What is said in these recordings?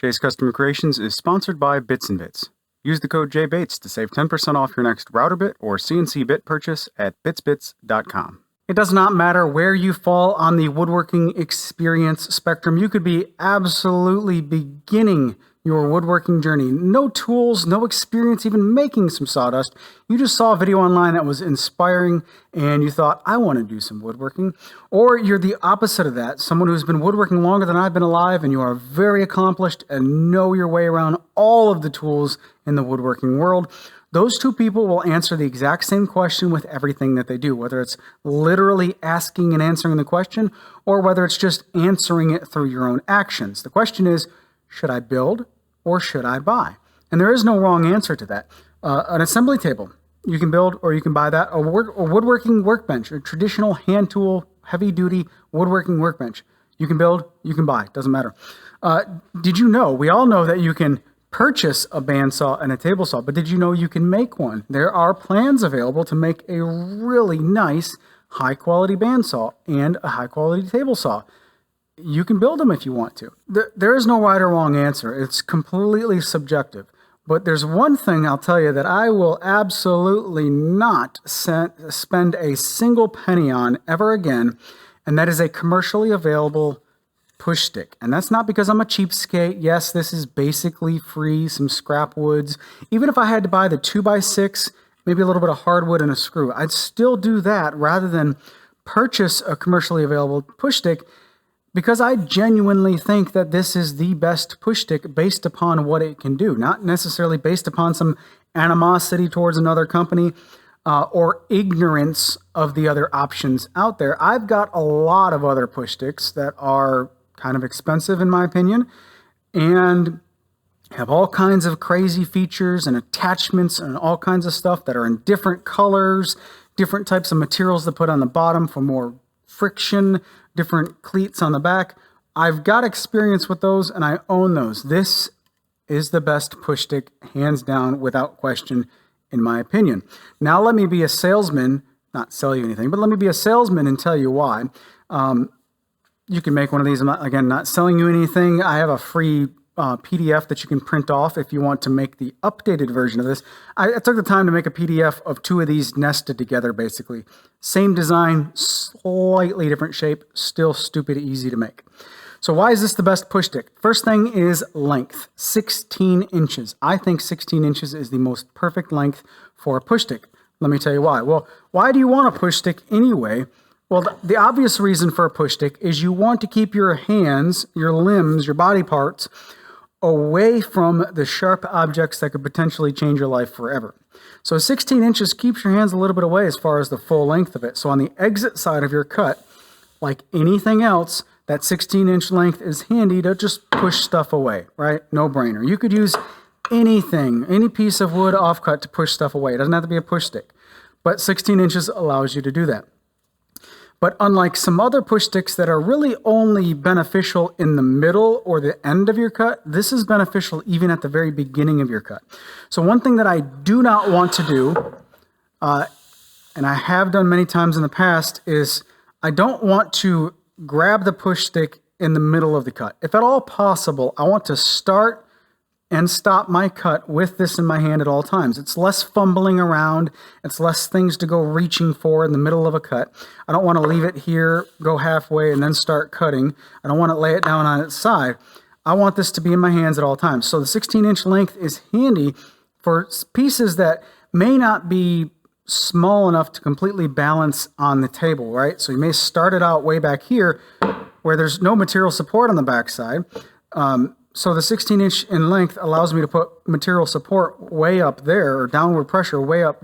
Jay's Custom Creations is sponsored by Bits and Bits. Use the code JBates to save 10% off your next router bit or CNC bit purchase at bitsbits.com. It does not matter where you fall on the woodworking experience spectrum. You could be absolutely beginning your woodworking journey. No tools, no experience even making some sawdust. You just saw a video online that was inspiring and you thought, I want to do some woodworking. Or you're the opposite of that, someone who's been woodworking longer than I've been alive and you are very accomplished and know your way around all of the tools in the woodworking world. Those two people will answer the exact same question with everything that they do, whether it's literally asking and answering the question or whether it's just answering it through your own actions. The question is, should I build or should I buy? And there is no wrong answer to that. An assembly table, you can build or you can buy that. A woodworking workbench, a traditional hand tool, heavy duty woodworking workbench. You can build, you can buy, doesn't matter. Did you know, we all know that you can purchase a bandsaw and a table saw, but did you know you can make one? There are plans available to make a really nice high quality bandsaw and a high quality table saw. You can build them if you want to. There is no right or wrong answer. It's completely subjective. But there's one thing I'll tell you that I will absolutely not spend a single penny on ever again, and that is a commercially available push stick. And that's not because I'm a cheapskate. Yes, this is basically free, some scrap woods. Even if I had to buy the 2x6, maybe a little bit of hardwood and a screw, I'd still do that rather than purchase a commercially available push stick, because I genuinely think that this is the best push stick based upon what it can do, not necessarily based upon some animosity towards another company or ignorance of the other options out there. I've got a lot of other push sticks that are kind of expensive in my opinion and have all kinds of crazy features and attachments and all kinds of stuff that are in different colors, different types of materials to put on the bottom for more friction, different cleats on the back. I've got experience with those and I own those. This is the best push stick, hands down, without question, in my opinion. Now let me be a salesman, not sell you anything, but let me be a salesman and tell you why. You can make one of these. I'm not selling you anything. I have a free PDF that you can print off if you want to make the updated version of this. I took the time to make a PDF of two of these nested together, basically. Same design, slightly different shape, still stupid easy to make. So why is this the best push stick? First thing is length, 16 inches. I think 16 inches is the most perfect length for a push stick. Let me tell you why. Well, why do you want a push stick anyway? Well, the obvious reason for a push stick is you want to keep your hands, your limbs, your body parts away from the sharp objects that could potentially change your life forever. So 16 inches keeps your hands a little bit away as far as the full length of it. So on the exit side of your cut, like anything else, that 16-inch length is handy to just push stuff away, right? No brainer. You could use anything, any piece of wood offcut to push stuff away. It doesn't have to be a push stick, but 16 inches allows you to do that. But unlike some other push sticks that are really only beneficial in the middle or the end of your cut, this is beneficial even at the very beginning of your cut. So one thing that I do not want to do, and I have done many times in the past, is I don't want to grab the push stick in the middle of the cut. If at all possible, I want to start and stop my cut with this in my hand at all times. It's less fumbling around. It's less things to go reaching for in the middle of a cut. I don't want to leave it here, go halfway, and then start cutting. I don't want to lay it down on its side. I want this to be in my hands at all times. So the 16-inch length is handy for pieces that may not be small enough to completely balance on the table, right? So you may start it out way back here where there's no material support on the backside. So the 16-inch in length allows me to put material support way up there, or downward pressure way up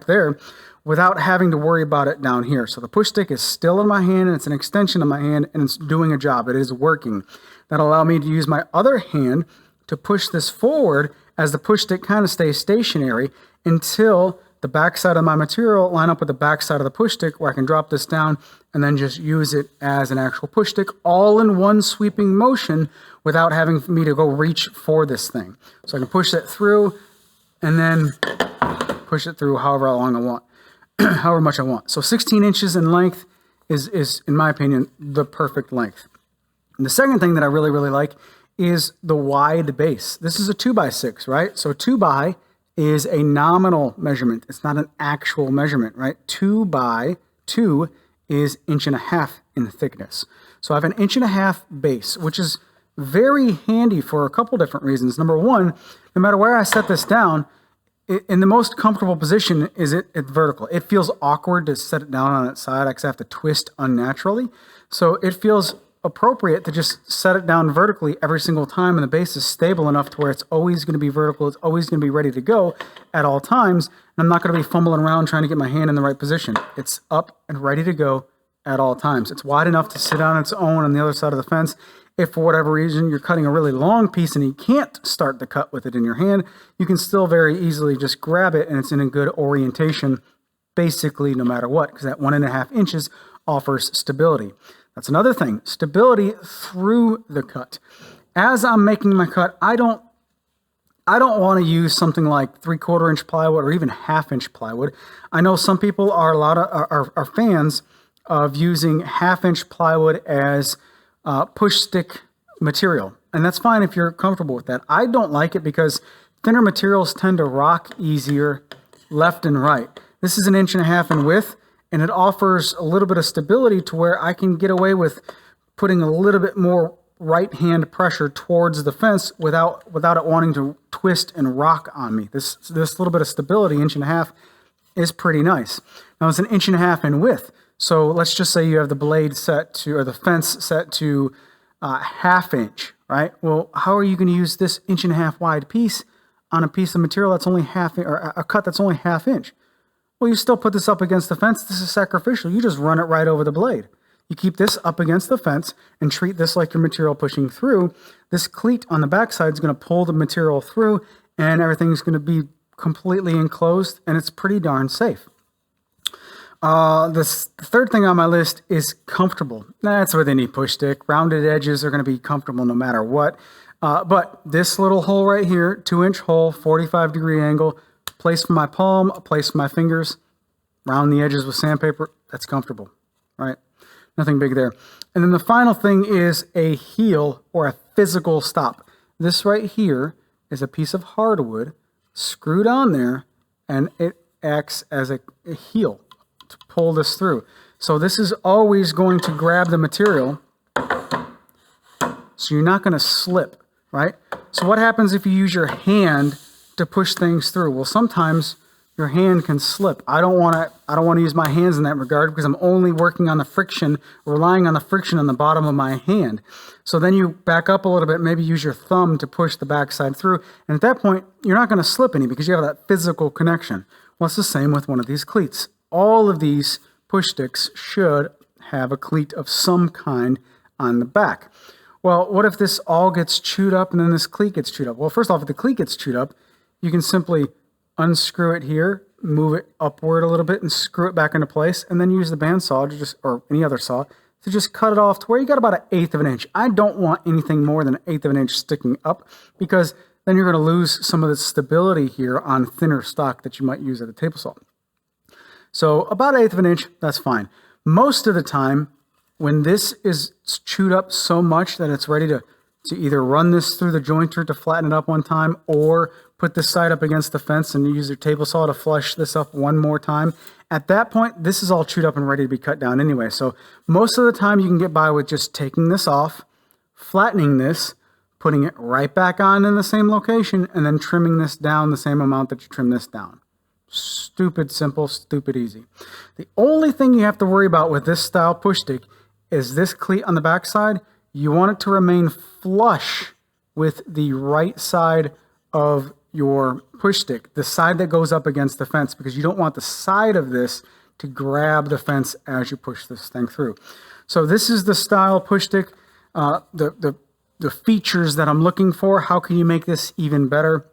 there, without having to worry about it down here. So the push stick is still in my hand, and it's an extension of my hand, and it's doing a job. It is working. That'll allow me to use my other hand to push this forward as the push stick kind of stays stationary until the backside of my material line up with the backside of the push stick, where I can drop this down and then just use it as an actual push stick, all in one sweeping motion without having me to go reach for this thing. So I can push it through and then push it through however long I want, however much I want. So 16 inches in length is, in my opinion, the perfect length. And the second thing that I really, really like is the wide base. This is a 2x6, right? So 2x is a nominal measurement. It's not an actual measurement, right? 2x2 is 1.5 inches in thickness. So I have an 1.5 inch base, which is very handy for a couple different reasons. Number one, no matter where I set this down, in the most comfortable position is it's vertical. It feels awkward to set it down on its side because I have to twist unnaturally. So it feels appropriate to just set it down vertically every single time, and the base is stable enough to where it's always going to be vertical. It's always going to be ready to go at all times, and I'm not going to be fumbling around trying to get my hand in the right position. It's up and ready to go at all times. It's wide enough to sit on its own on the other side of the fence. If for whatever reason you're cutting a really long piece and you can't start the cut with it in your hand, you can still very easily just grab it and it's in a good orientation basically no matter what, because that 1.5 inches offers stability. That's another thing, stability through the cut. As I'm making my cut, I don't want to use something like 3/4 inch plywood or even 1/2 inch plywood. I know some people are fans of using 1/2 inch plywood as push stick material, and that's fine if you're comfortable with that. I don't like it because thinner materials tend to rock easier left and right. This is 1.5 inches in width, and it offers a little bit of stability to where I can get away with putting a little bit more right hand pressure towards the fence without it wanting to twist and rock on me. This little bit of stability, 1.5 inches, is pretty nice. Now it's 1.5 inches in width. So let's just say you have the blade set to, or the fence set to 1/2 inch, right? Well, how are you going to use this 1.5 inch wide piece on a piece of material that's only or a cut that's only 1/2 inch? Well, you still put this up against the fence. This is sacrificial. You just run it right over the blade. You keep this up against the fence and treat this like your material pushing through. This cleat on the backside is going to pull the material through, and everything's going to be completely enclosed, and it's pretty darn safe. The third thing on my list is comfortable. That's with any push stick. Rounded edges are going to be comfortable no matter what. But this little hole right here, 2-inch hole, 45-degree angle, place for my palm, a place for my fingers, round the edges with sandpaper, that's comfortable, right? Nothing big there. And then the final thing is a heel or a physical stop. This right here is a piece of hardwood screwed on there, and it acts as a heel to pull this through. So this is always going to grab the material, so you're not going to slip, right? So what happens if you use your hand to push things through? Well, sometimes your hand can slip. I don't want to use my hands in that regard because I'm only working on the friction, relying on the friction on the bottom of my hand. So then you back up a little bit, maybe use your thumb to push the backside through, and at that point you're not going to slip any because you have that physical connection. Well, it's the same with one of these cleats. All of these push sticks should have a cleat of some kind on the back. Well, what if this all gets chewed up and then this cleat gets chewed up? Well, first off, if the cleat gets chewed up, you can simply unscrew it here, move it upward a little bit and screw it back into place, and then use the bandsaw to just, or any other saw, to just cut it off to where you got about 1/8 of an inch. I don't want anything more than 1/8 of an inch sticking up because then you're going to lose some of the stability here on thinner stock that you might use at a table saw. So about 1/8 of an inch, that's fine. Most of the time, when this is chewed up so much that it's ready to either run this through the jointer to flatten it up one time, or put this side up against the fence and use your table saw to flush this up one more time, at that point, this is all chewed up and ready to be cut down anyway. So most of the time you can get by with just taking this off, flattening this, putting it right back on in the same location, and then trimming this down the same amount that you trim this down. Stupid simple, stupid easy. The only thing you have to worry about with this style push stick is this cleat on the back side. You want it to remain flush with the right side of your push stick, the side that goes up against the fence, because you don't want the side of this to grab the fence as you push this thing through. So this is the style push stick, the features that I'm looking for. How can you make this even better?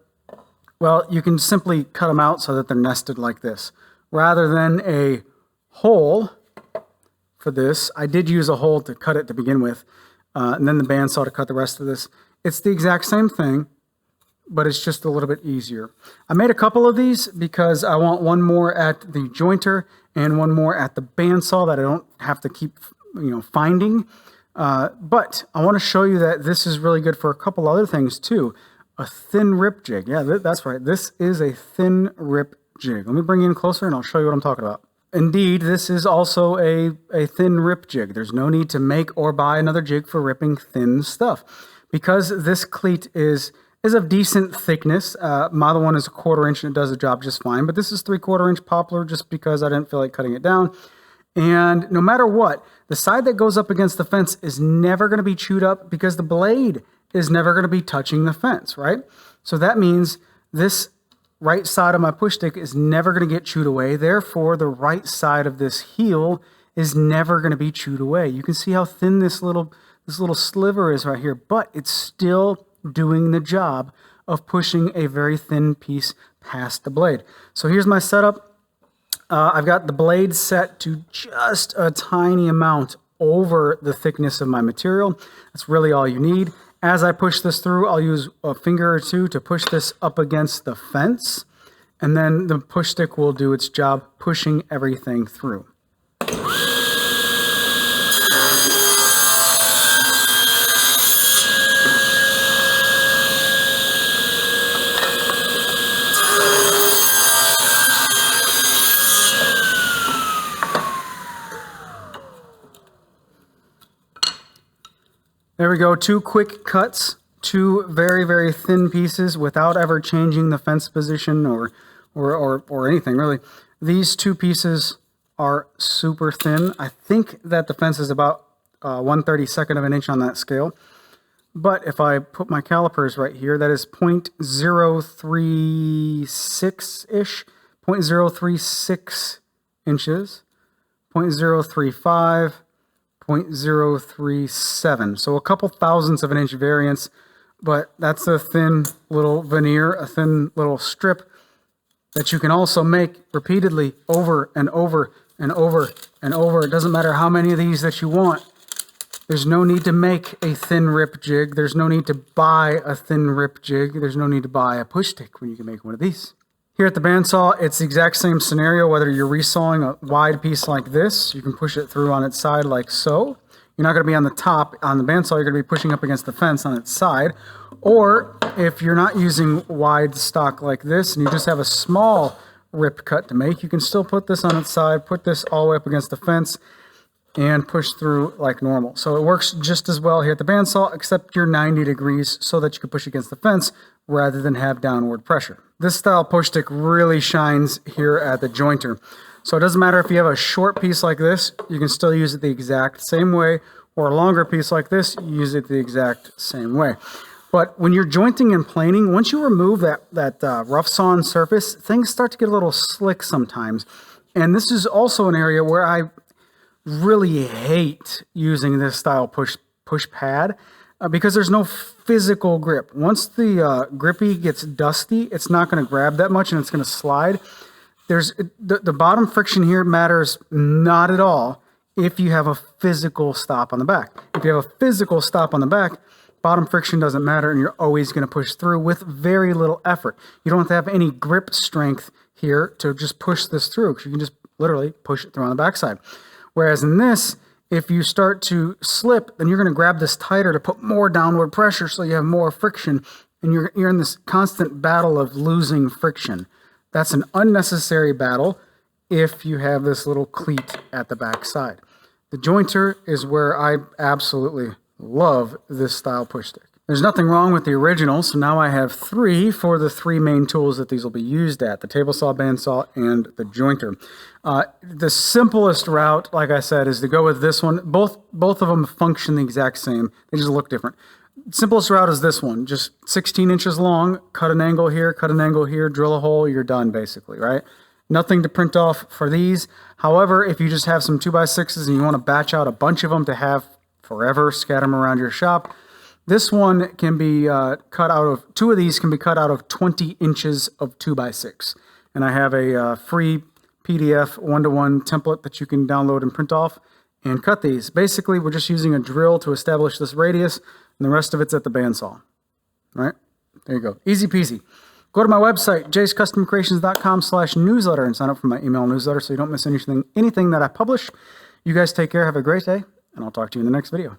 Well, you can simply cut them out so that they're nested like this. Rather than a hole for this, I did use a hole to cut it to begin with, and then the bandsaw to cut the rest of this. It's the exact same thing, but it's just a little bit easier. I made a couple of these because I want one more at the jointer and one more at the bandsaw that I don't have to keep finding. But I want to show you that this is really good for a couple other things too. A thin rip jig. Yeah, that's right. This is a thin rip jig. Let me bring you in closer and I'll show you what I'm talking about. Indeed, this is also a thin rip jig. There's no need to make or buy another jig for ripping thin stuff. Because this cleat is of decent thickness. My other one is 1/4 inch and it does the job just fine. But this is 3/4 inch poplar just because I didn't feel like cutting it down. And no matter what, the side that goes up against the fence is never going to be chewed up because the blade is never going to be touching the fence, right? So that means this right side of my push stick is never going to get chewed away. Therefore, the right side of this heel is never going to be chewed away. You can see how thin this little sliver is right here, but it's still doing the job of pushing a very thin piece past the blade. So here's my setup. I've got the blade set to just a tiny amount over the thickness of my material. That's really all you need. As I push this through, I'll use a finger or two to push this up against the fence, and then the push stick will do its job pushing everything through. There we go, 2 quick cuts, 2 very, very thin pieces without ever changing the fence position or anything really. These 2 pieces are super thin. I think that the fence is about 1/32 of an inch on that scale. But if I put my calipers right here, that is 0.036-ish, 0.036 inches, 0.035, 0.037, so a couple thousandths of an inch variance, but that's a thin little veneer, a thin little strip that you can also make repeatedly over and over and over and over. It doesn't matter how many of these that you want. There's no need to make a thin rip jig. There's no need to buy a thin rip jig. There's no need to buy a push stick when you can make one of these. Here at the bandsaw, it's the exact same scenario, whether you're resawing a wide piece like this, you can push it through on its side like so. You're not going to be on the top. On the bandsaw, you're going to be pushing up against the fence on its side. Or if you're not using wide stock like this and you just have a small rip cut to make, you can still put this on its side, put this all the way up against the fence, and push through like normal. So it works just as well here at the bandsaw, except you're 90 degrees so that you can push against the fence rather than have downward pressure. This style push stick really shines here at the jointer. So it doesn't matter if you have a short piece like this, you can still use it the exact same way, or a longer piece like this, you use it the exact same way. But when you're jointing and planing, once you remove that rough sawn surface, things start to get a little slick sometimes. And this is also an area where I really hate using this style push pad because there's no physical grip. Once the grippy gets dusty, it's not going to grab that much and it's going to slide. There's the bottom friction here matters not at all if you have a physical stop on the back. If you have a physical stop on the back, bottom friction doesn't matter and you're always going to push through with very little effort. You don't have to have any grip strength here to just push this through because you can just literally push it through on the backside. Whereas in this, if you start to slip, then you're going to grab this tighter to put more downward pressure so you have more friction, and you're in this constant battle of losing friction. That's an unnecessary battle if you have this little cleat at the back side. The jointer is where I absolutely love this style push stick. There's nothing wrong with the original, so now I have 3 for the 3 main tools that these will be used at, the table saw, bandsaw, and the jointer. The simplest route, like I said, is to go with this one. Both of them function the exact same. They just look different. Simplest route is this one, just 16 inches long, cut an angle here, drill a hole, you're done basically, right? Nothing to print off for these. However, if you just have some 2x6s and you want to batch out a bunch of them to have forever, scatter them around your shop, this one can be cut out of, 2 of these can be cut out of 20 inches of 2x6. And I have a free PDF 1-to-1 template that you can download and print off and cut these. Basically, we're just using a drill to establish this radius, and the rest of it's at the bandsaw. All right, there you go. Easy peasy. Go to my website, jayscustomcreations.com/newsletter, and sign up for my email newsletter so you don't miss anything that I publish. You guys take care. Have a great day, and I'll talk to you in the next video.